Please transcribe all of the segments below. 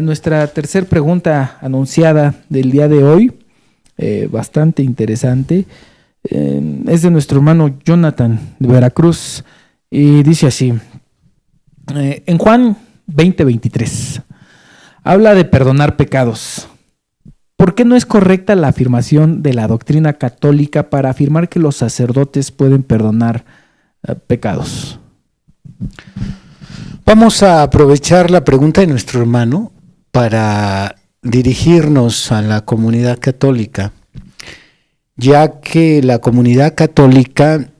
Nuestra tercera pregunta anunciada del día de hoy, bastante interesante, es de nuestro hermano Jonathan de Veracruz y dice así, en Juan 20:23, habla de perdonar pecados. ¿Por qué no es correcta la afirmación de la doctrina católica para afirmar que los sacerdotes pueden perdonar pecados? Vamos a aprovechar la pregunta de nuestro hermano para dirigirnos a la comunidad católica, ya que la comunidad católica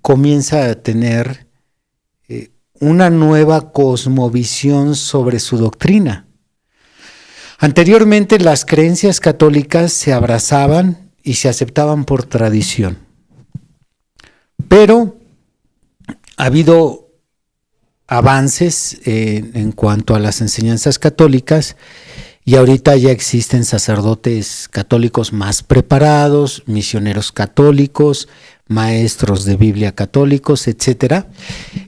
comienza a tener una nueva cosmovisión sobre su doctrina. Anteriormente las creencias católicas se abrazaban y se aceptaban por tradición, pero ha habido avances en cuanto a las enseñanzas católicas y ahorita ya existen sacerdotes católicos más preparados, misioneros católicos, maestros de Biblia católicos, etcétera,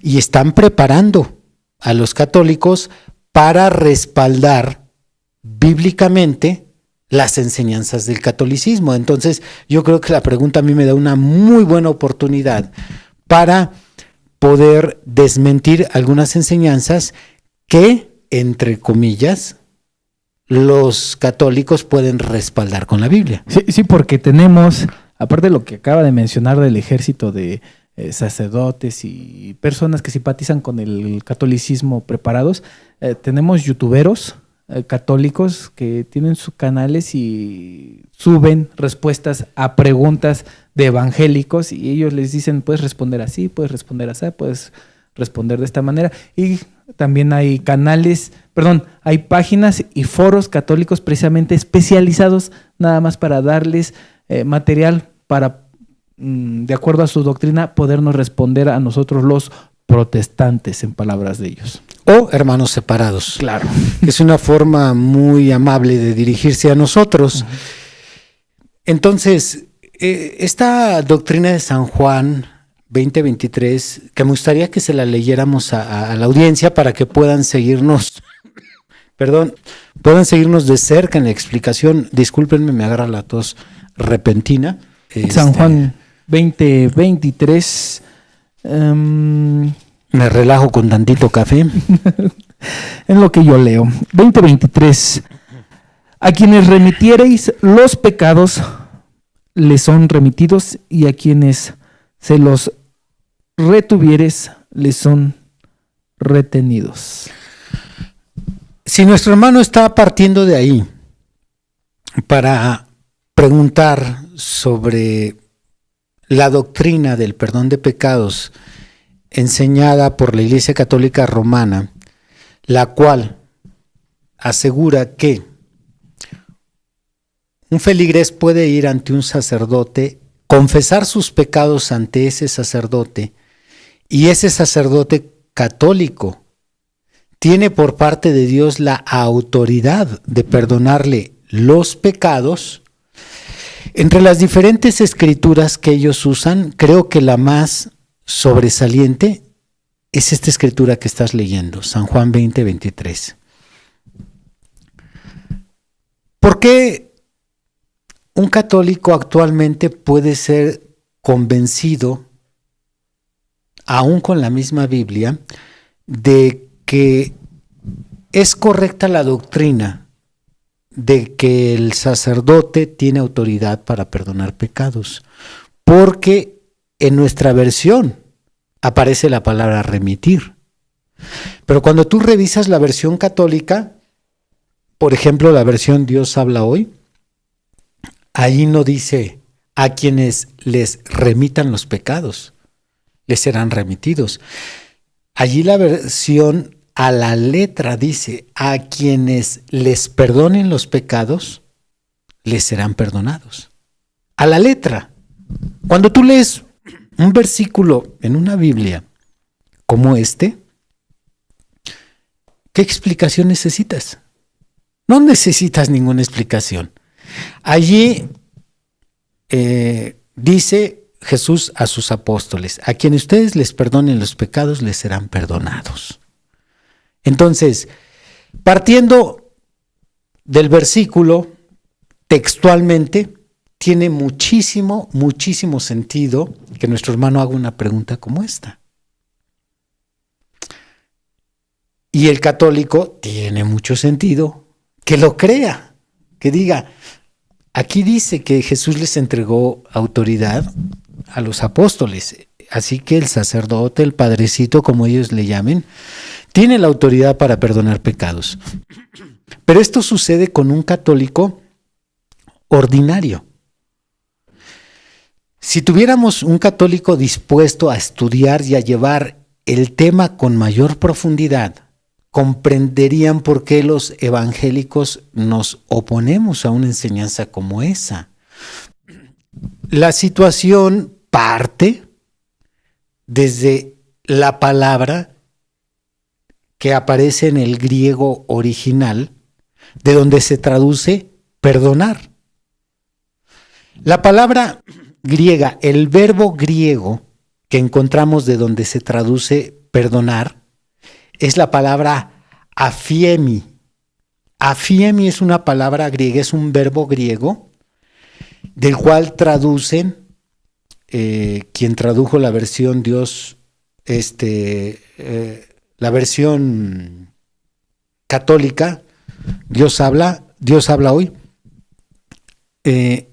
y están preparando a los católicos para respaldar bíblicamente las enseñanzas del catolicismo. Entonces, yo creo que la pregunta a mí me da una muy buena oportunidad para poder desmentir algunas enseñanzas que, entre comillas, los católicos pueden respaldar con la Biblia. Sí, porque tenemos, aparte de lo que acaba de mencionar del ejército de sacerdotes y personas que simpatizan con el catolicismo preparados, tenemos youtuberos católicos que tienen sus canales y suben respuestas a preguntas de evangélicos y ellos les dicen, puedes responder así, puedes responder así, puedes responder de esta manera. Y también hay hay páginas y foros católicos precisamente especializados nada más para darles material para, de acuerdo a su doctrina, podernos responder a nosotros los protestantes, en palabras de ellos. O hermanos separados. Claro. Es una forma muy amable de dirigirse a nosotros. Uh-huh. Entonces, esta doctrina de San Juan 20:23, que me gustaría que se la leyéramos a la audiencia para que puedan seguirnos, puedan seguirnos de cerca en la explicación. Discúlpenme, me agarra la tos repentina. San Juan 20:23. Me relajo con tantito café. En lo que yo leo. 20:23. A quienes remitiereis los pecados, les son remitidos, y a quienes se los retuvieres, les son retenidos. Si nuestro hermano está partiendo de ahí para preguntar sobre la doctrina del perdón de pecados enseñada por la Iglesia Católica Romana, la cual asegura que un feligrés puede ir ante un sacerdote, confesar sus pecados ante ese sacerdote, y ese sacerdote católico tiene por parte de Dios la autoridad de perdonarle los pecados. Entre las diferentes escrituras que ellos usan, creo que la más sobresaliente es esta escritura que estás leyendo, San Juan 20:23. ¿Por qué un católico actualmente puede ser convencido, aún con la misma Biblia, de que es correcta la doctrina de que el sacerdote tiene autoridad para perdonar pecados? Porque en nuestra versión aparece la palabra remitir. Pero cuando tú revisas la versión católica, por ejemplo, la versión Dios habla hoy, ahí no dice a quienes les remitan los pecados, les serán remitidos. Allí la versión a la letra dice, a quienes les perdonen los pecados, les serán perdonados. A la letra. Cuando tú lees un versículo en una Biblia como este, ¿qué explicación necesitas? No necesitas ninguna explicación. Allí dice Jesús a sus apóstoles, a quienes ustedes les perdonen los pecados, les serán perdonados. Entonces, Partiendo del versículo, textualmente, tiene muchísimo sentido que nuestro hermano haga una pregunta como esta. Y el católico tiene mucho sentido que lo crea, que diga, aquí dice que Jesús les entregó autoridad a los apóstoles, así que el sacerdote, el padrecito, como ellos le llamen, tiene la autoridad para perdonar pecados. Pero esto sucede con un católico ordinario. Si tuviéramos un católico dispuesto a estudiar y a llevar el tema con mayor profundidad, comprenderían por qué los evangélicos nos oponemos a una enseñanza como esa. La situación parte desde la palabra que aparece en el griego original, de donde se traduce perdonar. La palabra griega, el verbo griego que encontramos de donde se traduce perdonar, es la palabra afiemi. Afiemi es una palabra griega, es un verbo griego, del cual traducen, quien tradujo la versión la versión católica, Dios habla hoy,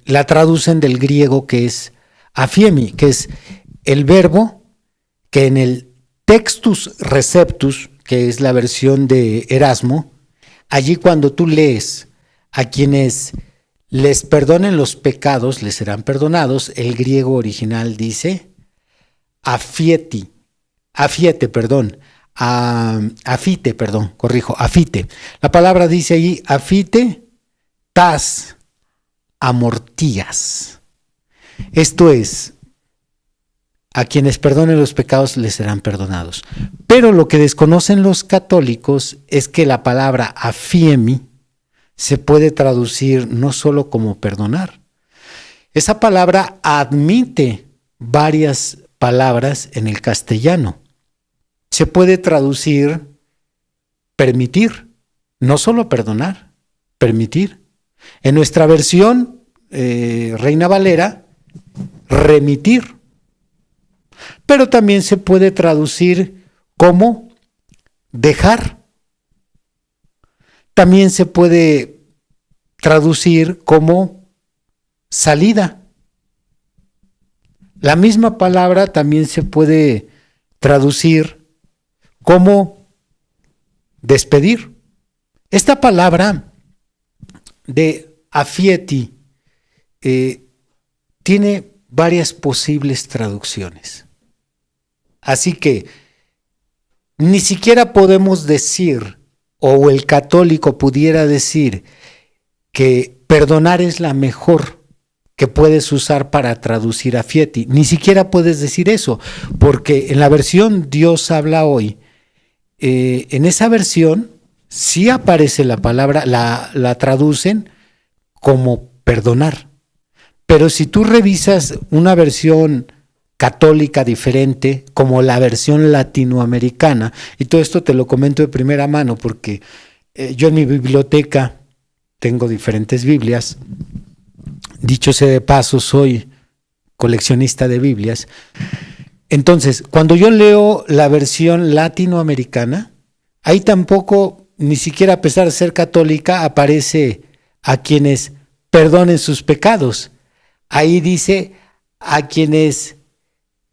la traducen del griego que es afiemi, que es el verbo que en el Textus Receptus, que es la versión de Erasmo, allí cuando tú lees a quienes les perdonen los pecados, les serán perdonados, el griego original dice afite. La palabra dice ahí afite tas amortías. Esto es, a quienes perdonen los pecados les serán perdonados. Pero lo que desconocen los católicos es que la palabra afiemi se puede traducir no solo como perdonar. Esa palabra admite varias palabras en el castellano. Se puede traducir permitir, no solo perdonar, permitir. En nuestra versión, Reina Valera, remitir. Pero también se puede traducir como dejar. También se puede traducir como salida. La misma palabra también se puede traducir como despedir. Esta palabra de afieti tiene varias posibles traducciones. Así que ni siquiera podemos decir, o el católico pudiera decir, que perdonar es la mejor que puedes usar para traducir afieti. Ni siquiera puedes decir eso, porque en la versión Dios habla hoy, en esa versión sí aparece la palabra, la traducen como perdonar. Pero si tú revisas una versión católica diferente, como la versión latinoamericana, y todo esto te lo comento de primera mano porque yo en mi biblioteca tengo diferentes Biblias. Dicho sea de paso, soy coleccionista de Biblias. Entonces, cuando yo leo la versión latinoamericana, ahí tampoco, ni siquiera a pesar de ser católica, aparece a quienes perdonen sus pecados. Ahí dice a quienes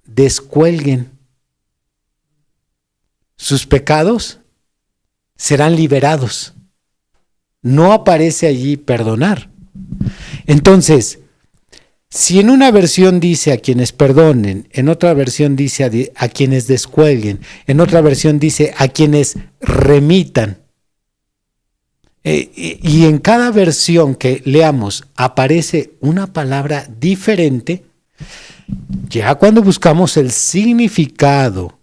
descuelguen sus pecados, serán liberados. No aparece allí perdonar. Entonces, si en una versión dice a quienes perdonen, en otra versión dice a quienes descuelguen, en otra versión dice a quienes remitan, y en cada versión que leamos aparece una palabra diferente, ya cuando buscamos el significado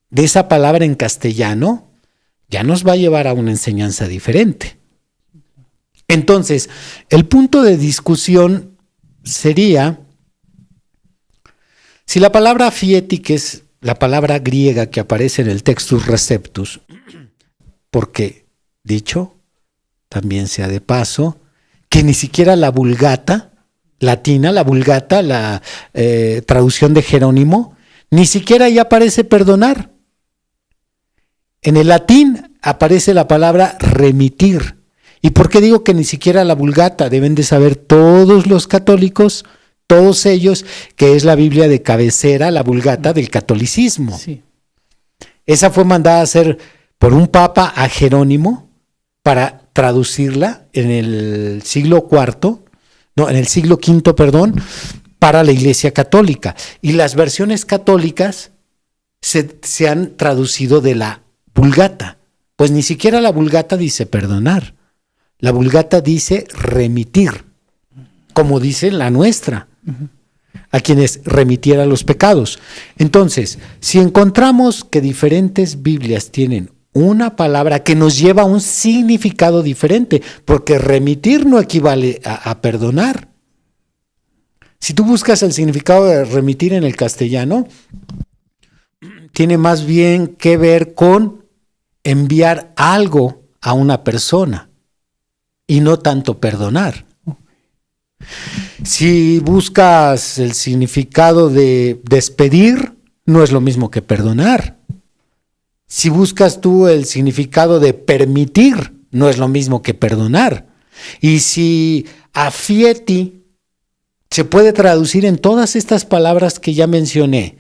de esa palabra en castellano, ya nos va a llevar a una enseñanza diferente. Entonces, el punto de discusión sería si la palabra afieti, que es la palabra griega que aparece en el Textus Receptus, porque dicho, también sea de paso, que ni siquiera la Vulgata latina, la Vulgata, la traducción de Jerónimo, ni siquiera ahí aparece perdonar. En el latín aparece la palabra remitir. ¿Y por qué digo que ni siquiera la Vulgata? Deben de saber todos los católicos, todos ellos, que es la Biblia de cabecera, la Vulgata del catolicismo. Sí. Esa fue mandada a hacer por un papa a Jerónimo para traducirla en el siglo V, perdón, para la Iglesia Católica. Y las versiones católicas se han traducido de la Vulgata. Pues ni siquiera la Vulgata dice perdonar. La Vulgata dice remitir, como dice la nuestra, a quienes remitiera los pecados. Entonces, si encontramos que diferentes Biblias tienen una palabra que nos lleva a un significado diferente, porque remitir no equivale a perdonar. Si tú buscas el significado de remitir en el castellano, tiene más bien que ver con enviar algo a una persona y no tanto perdonar. Si buscas el significado de despedir, no es lo mismo que perdonar. Si buscas tú el significado de permitir, no es lo mismo que perdonar. Y si afieti se puede traducir en todas estas palabras que ya mencioné,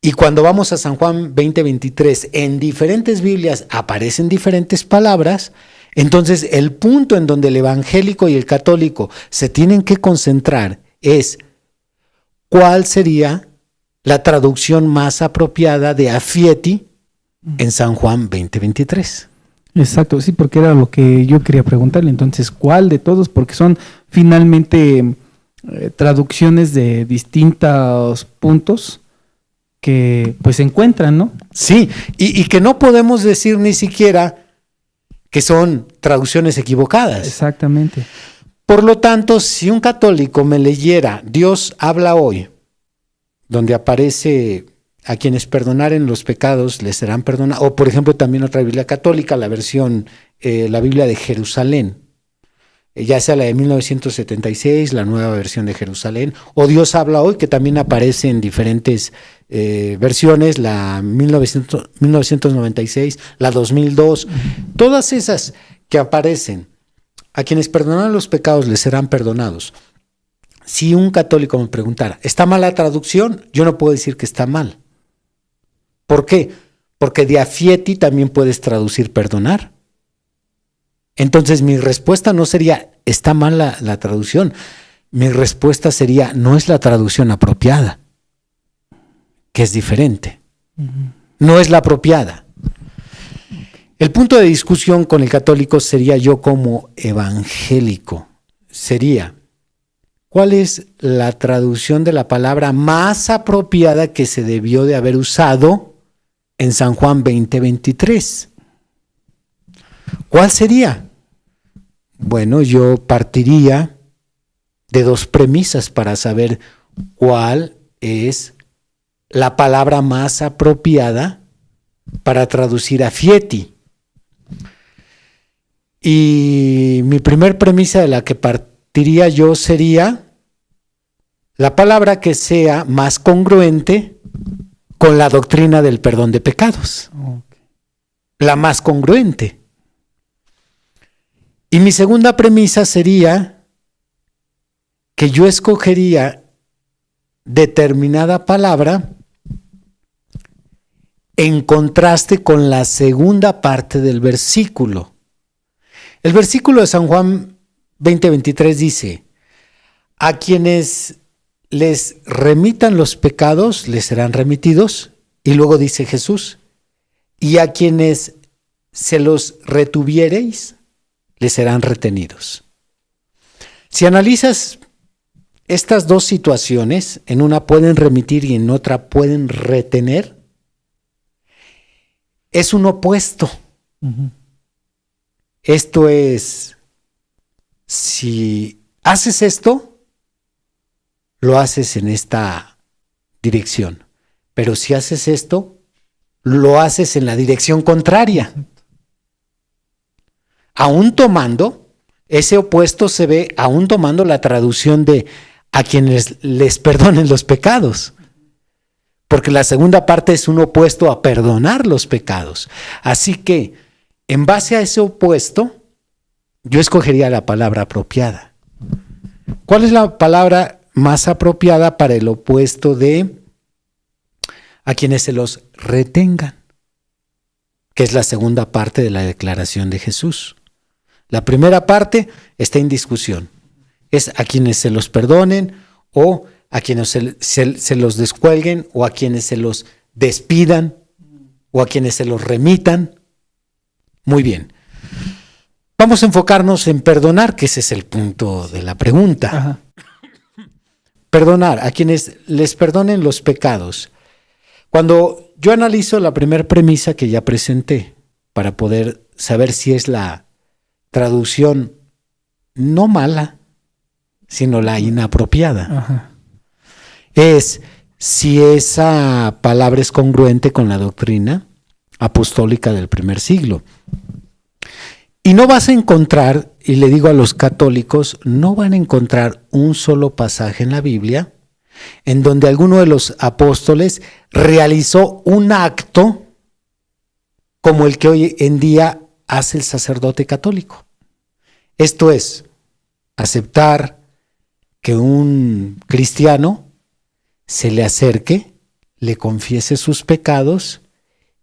y cuando vamos a San Juan 20:23, en diferentes Biblias aparecen diferentes palabras, entonces el punto en donde el evangélico y el católico se tienen que concentrar es cuál sería la traducción más apropiada de afieti en San Juan 20:23. Exacto, sí, porque era lo que yo quería preguntarle. Entonces, ¿cuál de todos? Porque son finalmente traducciones de distintos puntos que pues se encuentran, ¿no? Sí, y que no podemos decir ni siquiera que son traducciones equivocadas. Exactamente. Por lo tanto, si un católico me leyera Dios habla hoy, donde aparece a quienes perdonaren los pecados les serán perdonados, o por ejemplo también otra Biblia católica, la versión, la Biblia de Jerusalén, ya sea la de 1976, la nueva versión de Jerusalén, o Dios habla hoy, que también aparece en diferentes versiones, la 1996, la 2002, todas esas que aparecen, a quienes perdonan los pecados les serán perdonados. Si un católico me preguntara, ¿está mal la traducción? Yo no puedo decir que está mal. ¿Por qué? Porque de afieti también puedes traducir perdonar. Entonces mi respuesta no sería, está mal la traducción. Mi respuesta sería, no es la traducción apropiada, que es diferente. No es la apropiada. El punto de discusión con el católico sería yo como evangélico. Sería, ¿cuál es la traducción de la palabra más apropiada que se debió de haber usado en San Juan 20:23? ¿Cuál sería? Bueno, yo partiría de dos premisas para saber cuál es la palabra más apropiada para traducir afieti. Y mi primer premisa de la que partiría yo sería la palabra que sea más congruente con la doctrina del perdón de pecados. Okay. La más congruente. Y mi segunda premisa sería que yo escogería determinada palabra en contraste con la segunda parte del versículo. El versículo de San Juan 20:23 dice, a quienes les remitan los pecados les serán remitidos, y luego dice Jesús, y a quienes se los retuviereis les serán retenidos. Si analizas estas dos situaciones, en una pueden remitir y en otra pueden retener, es un opuesto. Esto es, si haces esto, lo haces en esta dirección, pero si haces esto, lo haces en la dirección contraria. aún tomando, ese opuesto se ve aún tomando la traducción de a quienes les perdonen los pecados. Porque la segunda parte es un opuesto a perdonar los pecados. Así que, en base a ese opuesto, yo escogería la palabra apropiada. ¿Cuál es la palabra más apropiada para el opuesto de a quienes se los retengan? Que es la segunda parte de la declaración de Jesús. La primera parte está en discusión. Es a quienes se los perdonen o a quienes se los descuelguen o a quienes se los despidan o a quienes se los remitan. Muy bien. Vamos a enfocarnos en perdonar, que ese es el punto de la pregunta. Ajá. Perdonar, a quienes les perdonen los pecados. Cuando yo analizo la primera premisa que ya presenté, para poder saber si es la traducción no mala, sino la inapropiada, Ajá. es si esa palabra es congruente con la doctrina apostólica del primer siglo. Y no vas a encontrar, y le digo a los católicos, no van a encontrar un solo pasaje en la Biblia en donde alguno de los apóstoles realizó un acto como el que hoy en día hace el sacerdote católico. Esto es, aceptar que un cristiano se le acerque, le confiese sus pecados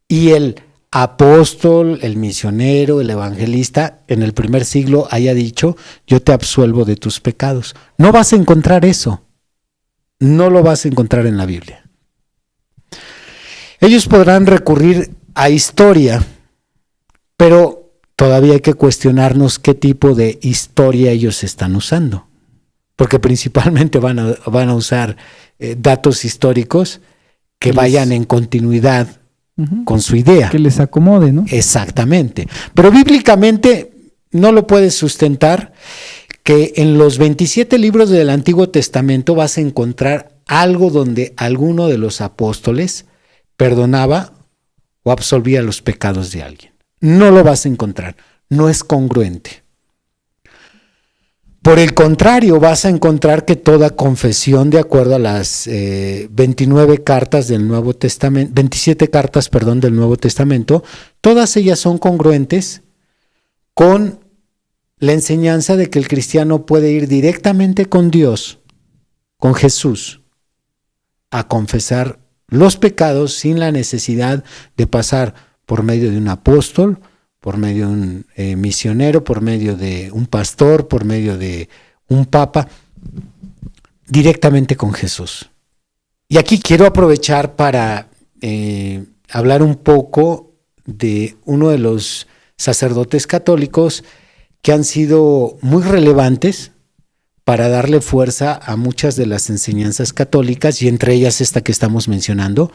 y el apóstol, el misionero, el evangelista en el primer siglo haya dicho, yo te absuelvo de tus pecados. No vas a encontrar eso. No lo vas a encontrar en la Biblia. Ellos podrán recurrir a historia, pero todavía hay que cuestionarnos qué tipo de historia ellos están usando. Porque principalmente van a usar datos históricos que vayan en continuidad con su idea. Que les acomode, ¿no? Exactamente. Pero bíblicamente no lo puedes sustentar, que en los 27 libros del Antiguo Testamento vas a encontrar algo donde alguno de los apóstoles perdonaba o absolvía los pecados de alguien. No lo vas a encontrar. No es congruente. Por el contrario, vas a encontrar que toda confesión, de acuerdo a las 29 cartas del Nuevo Testamento, 27 cartas, perdón, del Nuevo Testamento, todas ellas son congruentes con la enseñanza de que el cristiano puede ir directamente con Dios, con Jesús, a confesar los pecados sin la necesidad de pasar por medio de un apóstol, por medio de un misionero, por medio de un pastor, por medio de un papa, directamente con Jesús. Y aquí quiero aprovechar para hablar un poco de uno de los sacerdotes católicos que han sido muy relevantes para darle fuerza a muchas de las enseñanzas católicas, y entre ellas esta que estamos mencionando,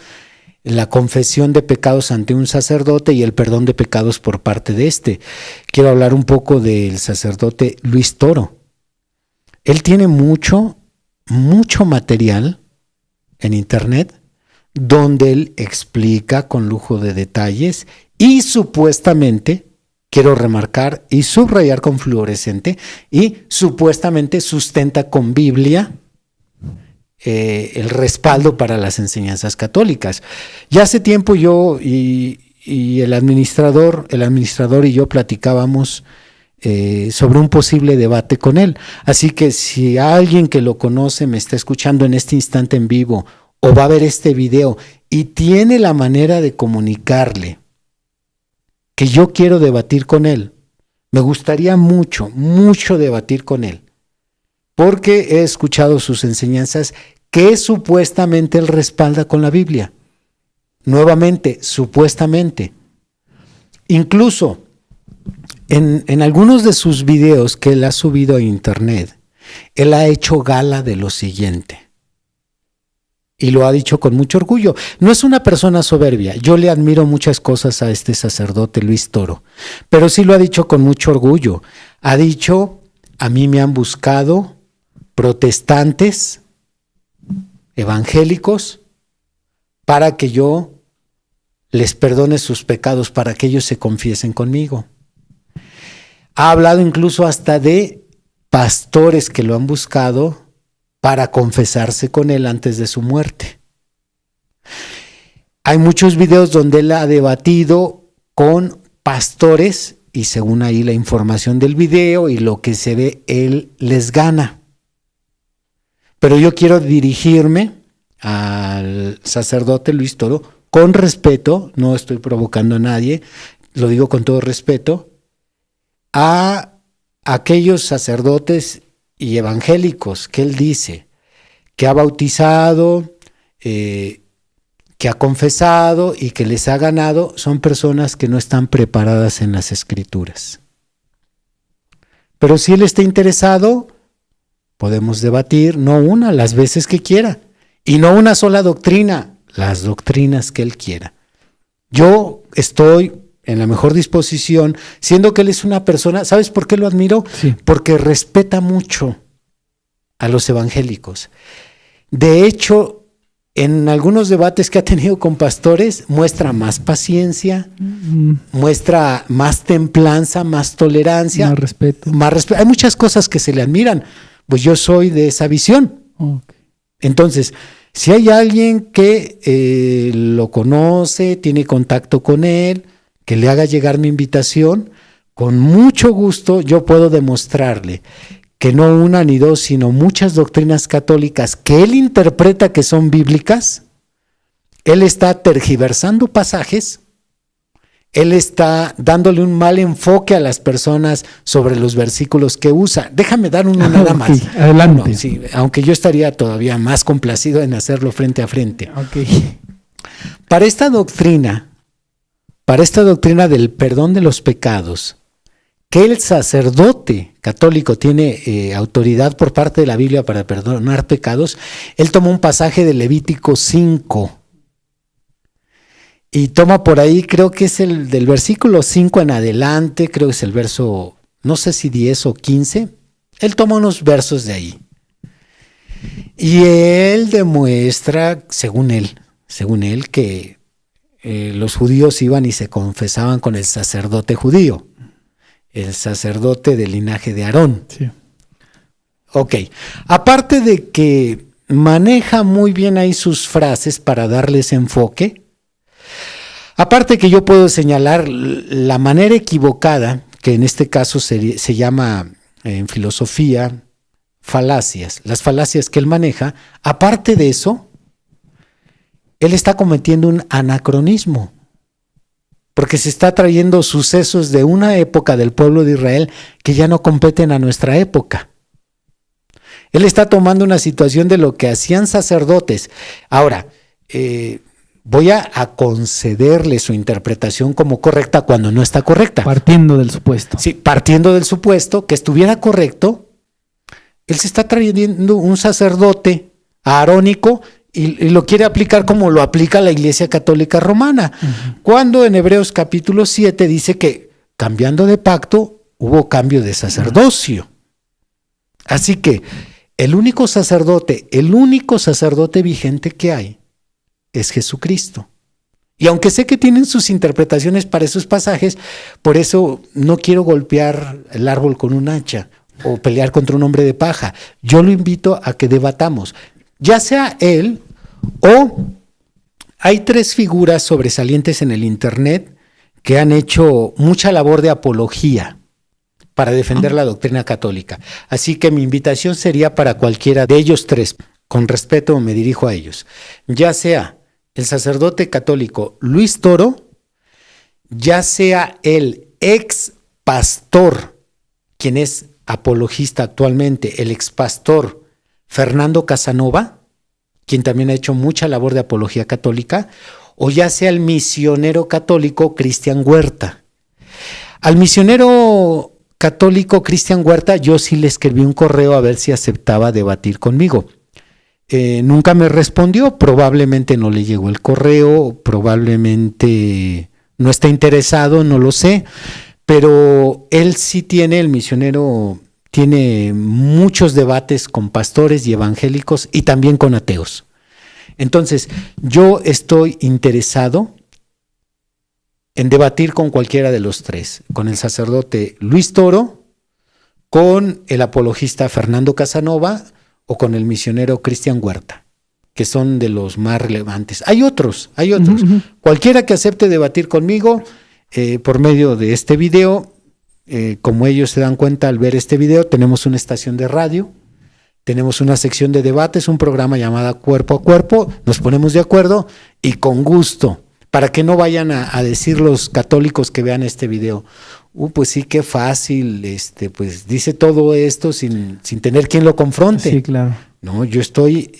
la confesión de pecados ante un sacerdote y el perdón de pecados por parte de éste. Quiero hablar un poco del sacerdote Luis Toro. Él tiene mucho material en internet donde él explica con lujo de detalles y supuestamente, quiero remarcar y subrayar con fluorescente, y supuestamente sustenta con Biblia el respaldo para las enseñanzas católicas. Ya hace tiempo yo y el administrador y yo platicábamos sobre un posible debate con él. Así que si alguien que lo conoce me está escuchando en este instante en vivo o va a ver este video y tiene la manera de comunicarle que yo quiero debatir con él, me gustaría mucho debatir con él, porque he escuchado sus enseñanzas que supuestamente él respalda con la Biblia. Nuevamente, supuestamente. Incluso en algunos de sus videos que él ha subido a internet, él ha hecho gala de lo siguiente. Y lo ha dicho con mucho orgullo. No es una persona soberbia. Yo le admiro muchas cosas a este sacerdote Luis Toro, pero sí lo ha dicho con mucho orgullo. Ha dicho, a mí me han buscado protestantes, evangélicos, para que yo les perdone sus pecados, para que ellos se confiesen conmigo. Ha hablado incluso hasta de pastores que lo han buscado para confesarse con él antes de su muerte. Hay muchos videos donde él ha debatido con pastores y según ahí la información del video y lo que se ve, él les gana. Pero yo quiero dirigirme al sacerdote Luis Toro con respeto, no estoy provocando a nadie, lo digo con todo respeto, a aquellos sacerdotes y evangélicos que él dice que ha bautizado, que ha confesado y que les ha ganado, son personas que no están preparadas en las Escrituras. Pero si él está interesado, podemos debatir, no una, las veces que quiera, y no una sola doctrina, las doctrinas que él quiera. Yo estoy en la mejor disposición, siendo que él es una persona, ¿sabes por qué lo admiro? Sí. Porque respeta mucho a los evangélicos. De hecho, en algunos debates que ha tenido con pastores, muestra más paciencia, muestra más templanza, más tolerancia, Más respeto. Hay muchas cosas que se le admiran, pues yo soy de esa visión. Okay. Entonces, si hay alguien que lo conoce, tiene contacto con él, que le haga llegar mi invitación, con mucho gusto yo puedo demostrarle que no una ni dos, sino muchas doctrinas católicas que él interpreta que son bíblicas, él está tergiversando pasajes, él está dándole un mal enfoque a las personas sobre los versículos que usa. Déjame dar uno nada más. Adelante. No, sí, aunque yo estaría todavía más complacido en hacerlo frente a frente. Okay. Para esta doctrina del perdón de los pecados, que el sacerdote católico tiene autoridad por parte de la Biblia para perdonar pecados, él toma un pasaje de Levítico 5 y toma por ahí, creo que es el del versículo 5 en adelante, creo que es el verso, no sé si 10 o 15, él toma unos versos de ahí y él demuestra, según él, que los judíos iban y se confesaban con el sacerdote judío, el sacerdote del linaje de Aarón. Sí. Ok, aparte de que maneja muy bien ahí sus frases para darles enfoque, aparte que yo puedo señalar la manera equivocada, que en este caso se llama en filosofía falacias, las falacias que él maneja, aparte de eso, él está cometiendo un anacronismo, porque se está trayendo sucesos de una época del pueblo de Israel que ya no competen a nuestra época. Él está tomando una situación de lo que hacían sacerdotes. Ahora, voy a concederle su interpretación como correcta cuando no está correcta. Partiendo del supuesto. Sí, partiendo del supuesto que estuviera correcto, él se está trayendo un sacerdote aarónico y lo quiere aplicar como lo aplica la Iglesia Católica Romana, cuando en Hebreos capítulo 7 dice que cambiando de pacto hubo cambio de sacerdocio. Así que el único sacerdote vigente que hay es Jesucristo. Y aunque sé que tienen sus interpretaciones para esos pasajes, por eso no quiero golpear el árbol con un hacha o pelear contra un hombre de paja. Yo lo invito a que debatamos, ya sea él o hay tres figuras sobresalientes en el internet que han hecho mucha labor de apología para defender la doctrina católica. Así que mi invitación sería para cualquiera de ellos tres. Con respeto me dirijo a ellos. Ya sea el sacerdote católico Luis Toro, ya sea el ex pastor, quien es apologista actualmente, el ex pastor Fernando Casanova, quien también ha hecho mucha labor de apología católica, o ya sea el misionero católico Cristian Huerta. Al misionero católico Cristian Huerta yo sí le escribí un correo a ver si aceptaba debatir conmigo. Nunca me respondió, probablemente no le llegó el correo, probablemente no está interesado, no lo sé, pero él sí tiene, el misionero tiene muchos debates con pastores y evangélicos y también con ateos. Entonces, yo estoy interesado en debatir con cualquiera de los tres, con el sacerdote Luis Toro, con el apologista Fernando Casanova o con el misionero Cristian Huerta, que son de los más relevantes. Hay otros. Uh-huh. Cualquiera que acepte debatir conmigo por medio de este video, como ellos se dan cuenta al ver este video, tenemos una estación de radio, tenemos una sección de debates, un programa llamado Cuerpo a Cuerpo, nos ponemos de acuerdo y con gusto, para que no vayan a decir los católicos que vean este video, pues sí, qué fácil, pues dice todo esto sin tener quien lo confronte. Sí, claro. No, yo estoy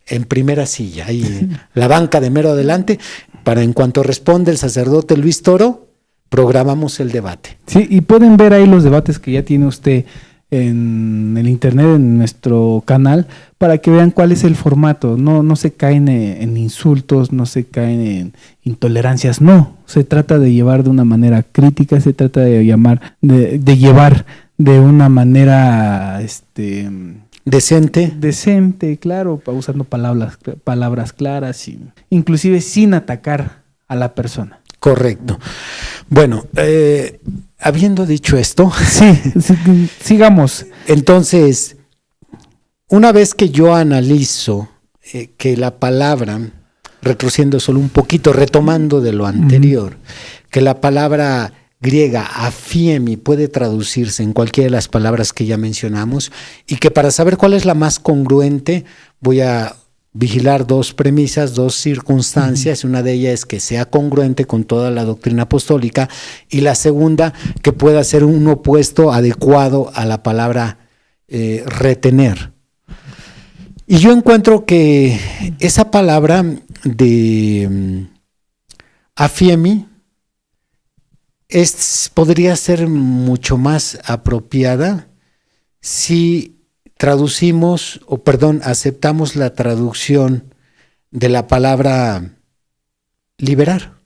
en primera silla, ahí la banca de mero adelante, para en cuanto responde el sacerdote Luis Toro, programamos el debate. Sí, y pueden ver ahí los debates que ya tiene usted en el internet, en nuestro canal, para que vean cuál es el formato. No se caen en insultos, no se caen en intolerancias, no. Se trata de llevar de una manera crítica, se trata de llevar de una manera decente, claro, usando palabras claras, inclusive sin atacar a la persona. Correcto. Bueno, habiendo dicho esto, sí, sigamos. Entonces, una vez que yo analizo que la palabra, retrocediendo solo un poquito, retomando de lo anterior, que la palabra griega aphiemi puede traducirse en cualquiera de las palabras que ya mencionamos, y que para saber cuál es la más congruente voy a vigilar dos premisas, dos circunstancias. Una de ellas es que sea congruente con toda la doctrina apostólica, y la segunda, que pueda ser un opuesto adecuado a la palabra retener. Y yo encuentro que esa palabra de aphiemi podría ser mucho más apropiada si aceptamos la traducción de la palabra liberar.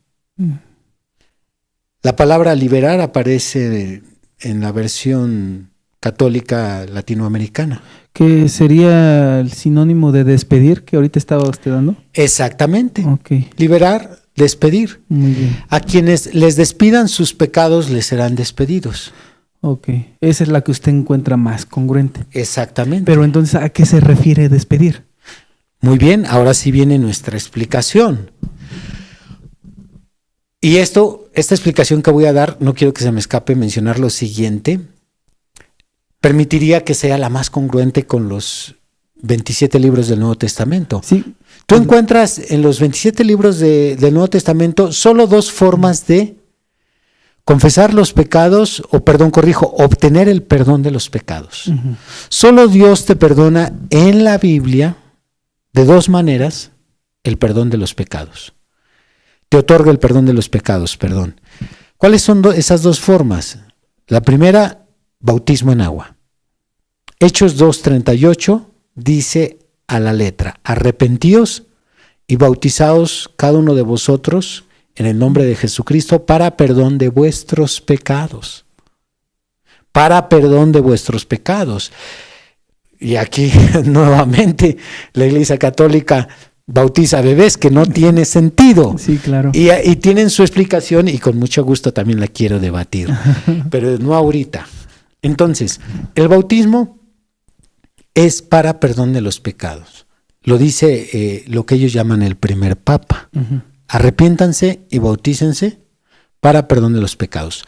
La palabra liberar aparece en la versión católica latinoamericana. ¿Que sería el sinónimo de despedir que ahorita estaba usted dando? Exactamente. Okay. Liberar, despedir. Muy bien. A quienes les despidan sus pecados les serán despedidos. Ok, esa es la que usted encuentra más congruente. Exactamente. Pero entonces, ¿a qué se refiere despedir? Muy bien, ahora sí viene nuestra explicación. Y esta explicación que voy a dar, no quiero que se me escape mencionar lo siguiente, permitiría que sea la más congruente con los 27 libros del Nuevo Testamento. Sí. Tú encuentras en los 27 libros del Nuevo Testamento solo dos formas de confesar los pecados, obtener el perdón de los pecados. Uh-huh. Solo Dios te perdona en la Biblia de dos maneras el perdón de los pecados. Te otorga el perdón de los pecados, perdón. ¿Cuáles son esas dos formas? La primera, bautismo en agua. Hechos 2:38 dice a la letra: arrepentíos y bautizaos cada uno de vosotros en el nombre de Jesucristo para perdón de vuestros pecados. Para perdón de vuestros pecados. Y aquí nuevamente la Iglesia Católica bautiza bebés, que no tiene sentido. Sí, claro. Y tienen su explicación, y con mucho gusto también la quiero debatir, pero no ahorita. Entonces, el bautismo es para perdón de los pecados. Lo dice lo que ellos llaman el primer papa. Uh-huh. Arrepiéntanse y bautícense para perdón de los pecados.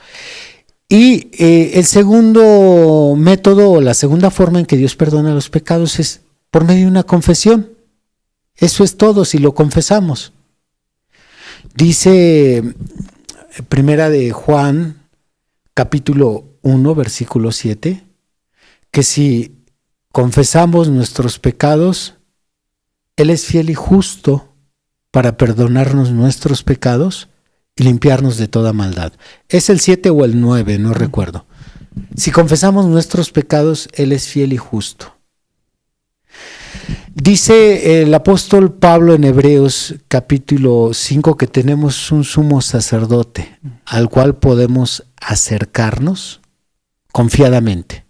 Y el segundo método, o la segunda forma en que Dios perdona los pecados, es por medio de una confesión. Eso es todo, si lo confesamos. Dice Primera de Juan, capítulo 1, versículo 7, que si confesamos nuestros pecados, Él es fiel y justo para perdonarnos nuestros pecados y limpiarnos de toda maldad. Es el 7 o el 9, no recuerdo. Si confesamos nuestros pecados, Él es fiel y justo. Dice el apóstol Pablo en Hebreos capítulo 5 que tenemos un sumo sacerdote al cual podemos acercarnos confiadamente.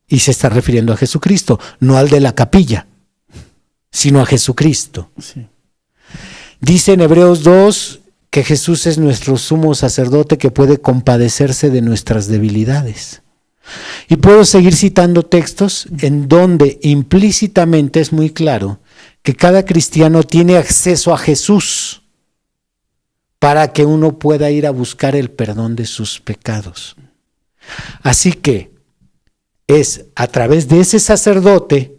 Y se está refiriendo a Jesucristo, no al de la capilla, sino a Jesucristo. Sí. Dice en Hebreos 2, que Jesús es nuestro sumo sacerdote que puede compadecerse de nuestras debilidades. Y puedo seguir citando textos en donde implícitamente es muy claro que cada cristiano tiene acceso a Jesús para que uno pueda ir a buscar el perdón de sus pecados. Así que es a través de ese sacerdote,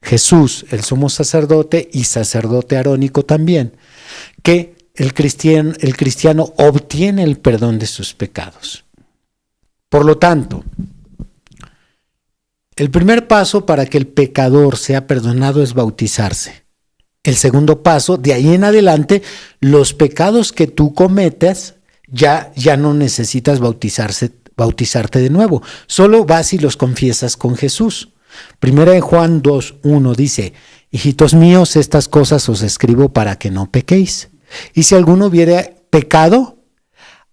Jesús, el sumo sacerdote y sacerdote arónico también, que el cristiano obtiene el perdón de sus pecados. Por lo tanto, el primer paso para que el pecador sea perdonado es bautizarse. El segundo paso, de ahí en adelante, los pecados que tú cometas, ya no necesitas bautizarte de nuevo. Solo vas y los confiesas con Jesús. Primera de Juan 2:1 dice: hijitos míos, estas cosas os escribo para que no pequéis. Y si alguno hubiera pecado,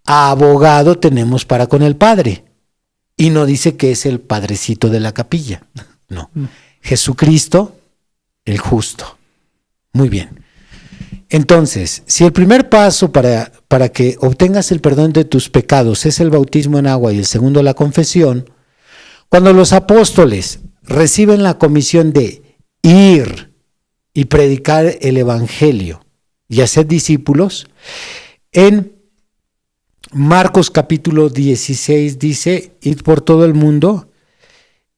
abogado tenemos para con el Padre. Y no dice que es el padrecito de la capilla. No. Jesucristo, el justo. Muy bien. Entonces, si el primer paso para que obtengas el perdón de tus pecados es el bautismo en agua y el segundo la confesión, cuando los apóstoles reciben la comisión de ir y predicar el evangelio y hacer discípulos, en Marcos capítulo 16 dice: id por todo el mundo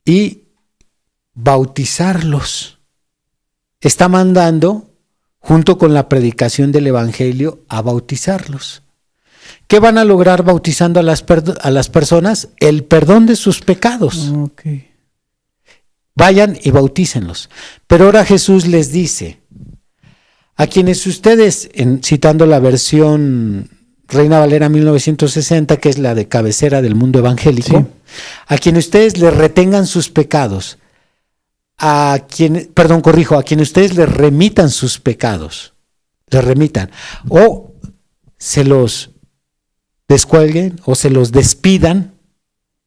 y bautizarlos. Está mandando, junto con la predicación del evangelio, a bautizarlos. ¿Qué van a lograr bautizando a las personas? El perdón de sus pecados. Okay. Vayan y bautícenlos. Pero ahora Jesús les dice: a quienes ustedes, citando la versión Reina Valera 1960, que es la de cabecera del mundo evangélico, sí, a quienes ustedes les retengan sus pecados, a quienes ustedes les remitan sus pecados, les remitan, o se los descuelguen o se los despidan.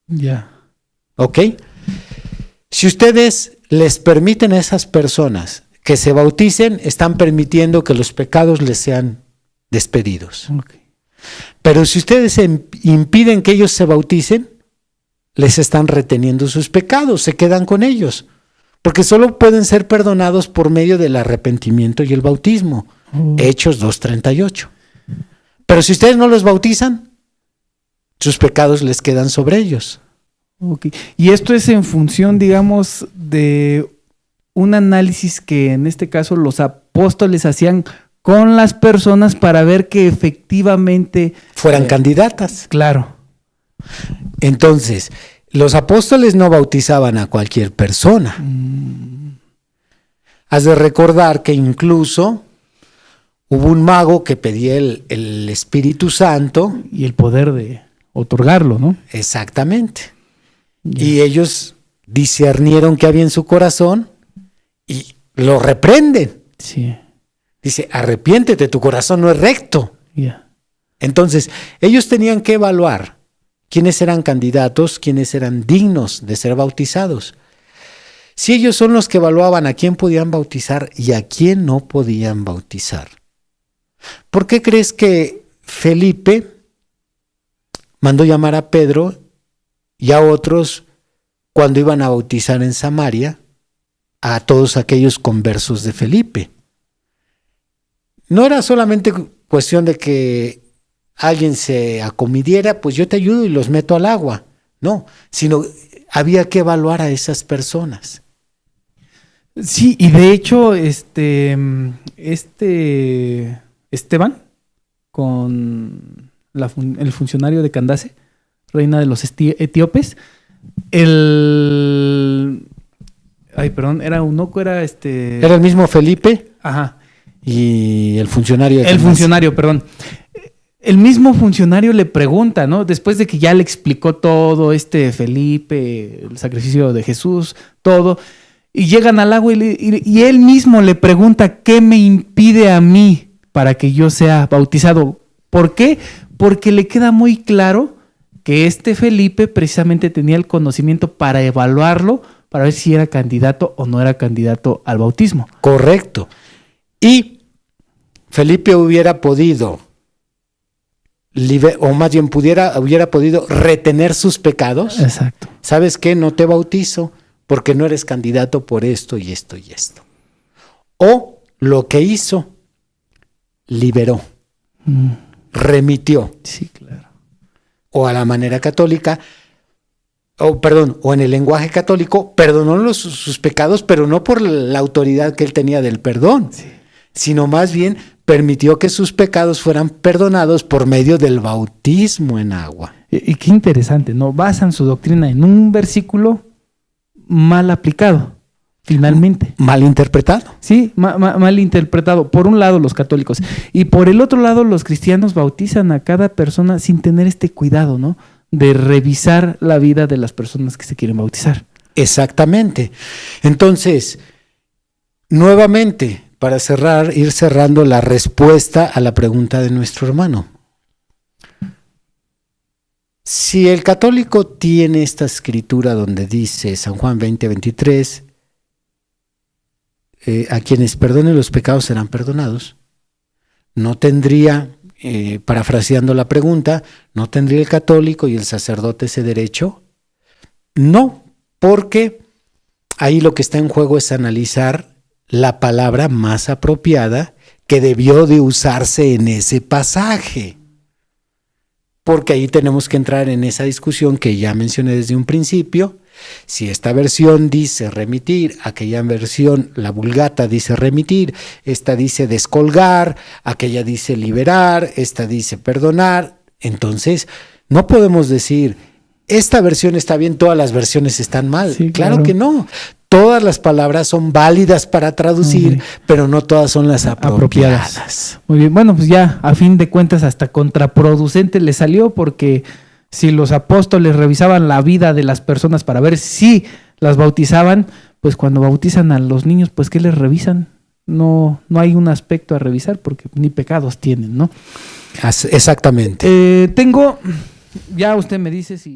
Ya. ¿Ok? Si ustedes les permiten a esas personas que se bauticen, están permitiendo que los pecados les sean despedidos. Okay. Pero si ustedes impiden que ellos se bauticen, les están reteniendo sus pecados, se quedan con ellos, porque solo pueden ser perdonados por medio del arrepentimiento y el bautismo. Hechos 2:38. Pero si ustedes no los bautizan, sus pecados les quedan sobre ellos. Okay. Y esto es en función, digamos, de un análisis que en este caso los apóstoles hacían con las personas para ver que efectivamente fueran candidatas. Claro. Entonces, los apóstoles no bautizaban a cualquier persona. Has de recordar que incluso hubo un mago que pedía el Espíritu Santo. Y el poder de otorgarlo, ¿no? Exactamente. Y ellos discernieron qué había en su corazón y lo reprenden. Sí. Dice: arrepiéntete, tu corazón no es recto. Yeah. Entonces, ellos tenían que evaluar quiénes eran candidatos, quiénes eran dignos de ser bautizados. Si ellos son los que evaluaban a quién podían bautizar y a quién no podían bautizar. ¿Por qué crees que Felipe mandó llamar a Pedro y a otros cuando iban a bautizar en Samaria a todos aquellos conversos de Felipe? No era solamente cuestión de que alguien se acomidiera, pues yo te ayudo y los meto al agua. No, sino había que evaluar a esas personas. Sí, y de hecho, Esteban, con el funcionario de Candace, reina de los etíopes, era eunuco, era Era el mismo Felipe. Ajá. Y el funcionario. El mismo funcionario le pregunta, ¿no? Después de que ya le explicó todo Felipe, el sacrificio de Jesús, todo, y llegan al agua y él mismo le pregunta: ¿qué me impide a mí para que yo sea bautizado? ¿Por qué? Porque le queda muy claro que Felipe precisamente tenía el conocimiento para evaluarlo, para ver si era candidato o no era candidato al bautismo. Correcto. Y Felipe hubiera podido o más bien hubiera podido retener sus pecados. Exacto. ¿Sabes qué? No te bautizo porque no eres candidato por esto y esto y esto. O lo que hizo, liberó, remitió. Sí, claro. O a la manera católica, o en el lenguaje católico, perdonó sus pecados, pero no por la autoridad que él tenía del perdón, Sí. sino más bien permitió que sus pecados fueran perdonados por medio del bautismo en agua. Y qué interesante, ¿no? Basan su doctrina en un versículo mal aplicado, finalmente. Mal interpretado. Sí, mal interpretado. Por un lado los católicos y por el otro lado los cristianos bautizan a cada persona sin tener este cuidado, ¿no? De revisar la vida de las personas que se quieren bautizar. Exactamente. Entonces, nuevamente, para ir cerrando la respuesta a la pregunta de nuestro hermano. Si el católico tiene esta escritura donde dice San Juan 20:23, a quienes perdonen los pecados serán perdonados, no tendría, parafraseando la pregunta, ¿no tendría el católico y el sacerdote ese derecho? No, porque ahí lo que está en juego es analizar la palabra más apropiada que debió de usarse en ese pasaje. Porque ahí tenemos que entrar en esa discusión que ya mencioné desde un principio. Si esta versión dice remitir, aquella versión, la Vulgata, dice remitir, esta dice descolgar, aquella dice liberar, esta dice perdonar. Entonces, no podemos decir, esta versión está bien, todas las versiones están mal. Sí, claro claro que no. Todas las palabras son válidas para traducir, pero no todas son las apropiadas. Muy bien, bueno, pues ya a fin de cuentas hasta contraproducente le salió, porque si los apóstoles revisaban la vida de las personas para ver si las bautizaban, pues cuando bautizan a los niños, pues ¿qué les revisan? No hay un aspecto a revisar porque ni pecados tienen, ¿no? Exactamente. Tengo, ya usted me dice si...